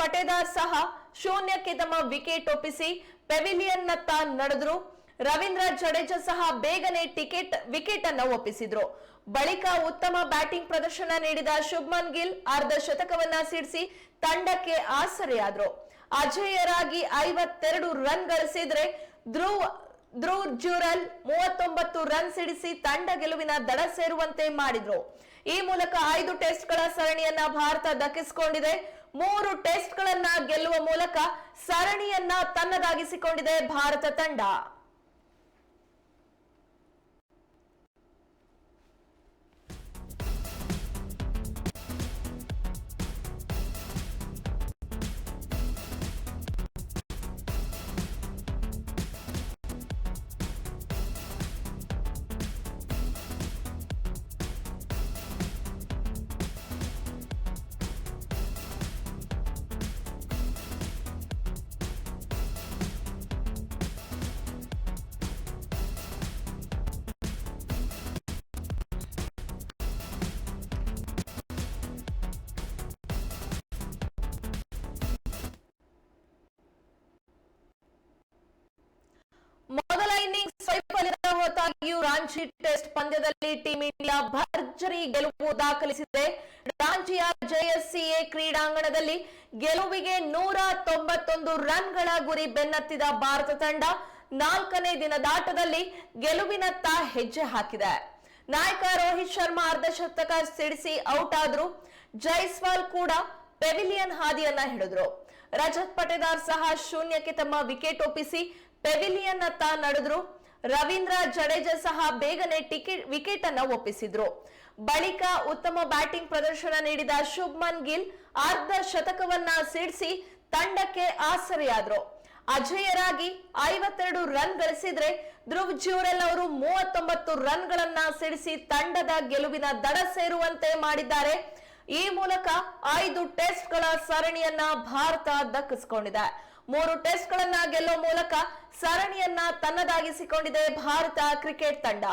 ಪಟೇದಾರ್ ಸಹ ಶೂನ್ಯಕ್ಕೆ ತಮ್ಮ ವಿಕೆಟ್ ಒಪ್ಪಿಸಿ ಪೆವಿಲಿಯನ್ನತ್ತ ನಡೆದ್ರು. ರವೀಂದ್ರ ಜಡೇಜಾ ಸಹ ಬೇಗನೆ ವಿಕೆಟ್ ಅನ್ನು ಒಪ್ಪಿಸಿದ್ರು. ಬಳಿಕ ಉತ್ತಮ ಬ್ಯಾಟಿಂಗ್ ಪ್ರದರ್ಶನ ನೀಡಿದ ಶುಭ್ಮನ್ ಗಿಲ್ ಅರ್ಧ ಶತಕವನ್ನ ಸಿಡಿಸಿ ತಂಡಕ್ಕೆ ಆಸರೆಯಾದ್ರು. ಅಜೇಯರಾಗಿ 52 ರನ್ ಗಳಿಸಿದ್ರೆ ಧ್ರುವ್ ಜುರೆಲ್ 39 ರನ್ ಸಿಡಿಸಿ ತಂಡ ಗೆಲುವಿನ ದಡ ಸೇರುವಂತೆ ಮಾಡಿದ್ರು. ಈ ಮೂಲಕ 5 ಟೆಸ್ಟ್ಗಳ ಸರಣಿಯನ್ನ ಭಾರತ ದಕ್ಕಿಸಿಕೊಂಡಿದೆ. 3 ಟೆಸ್ಟ್ಗಳನ್ನ ಗೆಲ್ಲುವ ಮೂಲಕ ಸರಣಿಯನ್ನ ತನ್ನದಾಗಿಸಿಕೊಂಡಿದೆ ಭಾರತ ತಂಡ. ಮೊದಲ ಇನ್ನಿಂಗ್ಸ್ ವೈಫಲ್ಯದ ಹೊರತಾಗಿಯೂ ರಾಂಚಿ ಟೆಸ್ಟ್ ಪಂದ್ಯದಲ್ಲಿ ಟೀಂ ಇಂಡಿಯಾ ಭರ್ಜರಿ ಗೆಲುವು ದಾಖಲಿಸಿದೆ. ರಾಂಚಿಯ ಜೆಎಸ್ಸಿಎ ಕ್ರೀಡಾಂಗಣದಲ್ಲಿ ಗೆಲುವಿಗೆ 191 ರನ್ಗಳ ಗುರಿ ಬೆನ್ನತ್ತಿದ ಭಾರತ ತಂಡ 4ನೇ ದಿನದಾಟದಲ್ಲಿ ಗೆಲುವಿನತ್ತ ಹೆಜ್ಜೆ ಹಾಕಿದೆ. ನಾಯಕ ರೋಹಿತ್ ಶರ್ಮಾ ಅರ್ಧ ಶತಕ ಸಿಡಿಸಿ ಔಟ್ ಆದ್ರು. ಜೈಸ್ವಾಲ್ ಕೂಡ ಪೆವಿಲಿಯನ್ ಹಾದಿಯನ್ನ ಹಿಡಿದ್ರು. ರಜತ್ ಪಟೇದಾರ್ ಸಹ ಶೂನ್ಯಕ್ಕೆ ತಮ್ಮ ವಿಕೆಟ್ ಒಪ್ಪಿಸಿ ಪೆವಿಲಿಯನ್ ಅತ್ತ ನಡೆದ್ರು. ರವೀಂದ್ರ ಜಡೇಜಾ ಸಹ ಬೇಗನೆ ವಿಕೆಟ್ ಅನ್ನ ಒಪ್ಪಿಸಿದ್ರು. ಬಳಿಕ ಉತ್ತಮ ಬ್ಯಾಟಿಂಗ್ ಪ್ರದರ್ಶನ ನೀಡಿದ ಶುಭ್ಮನ್ ಗಿಲ್ ಅರ್ಧ ಶತಕವನ್ನ ಸಿಡಿಸಿ ತಂಡಕ್ಕೆ ಆಸರೆಯಾದ್ರು. ಅಜೇಯರಾಗಿ 52 ರನ್ ಗಳಿಸಿದ್ರೆ ಧ್ರುವ್ ಜುರೆಲ್ ಅವರು 39 ರನ್ಗಳನ್ನ ಸಿಡಿಸಿ ತಂಡದ ಗೆಲುವಿನ ದಡ ಸೇರುವಂತೆ ಮಾಡಿದ್ದಾರೆ. ಈ ಮೂಲಕ 5 ಟೆಸ್ಟ್ಗಳ ಸರಣಿಯನ್ನ ಭಾರತ ದಕ್ಕಿಸಿಕೊಂಡಿದೆ. 3 ಟೆಸ್ಟ್ಗಳನ್ನ ಗೆಲ್ಲುವ ಮೂಲಕ ಸರಣಿಯನ್ನ ತನ್ನದಾಗಿಸಿಕೊಂಡಿದೆ ಭಾರತ ಕ್ರಿಕೆಟ್ ತಂಡ.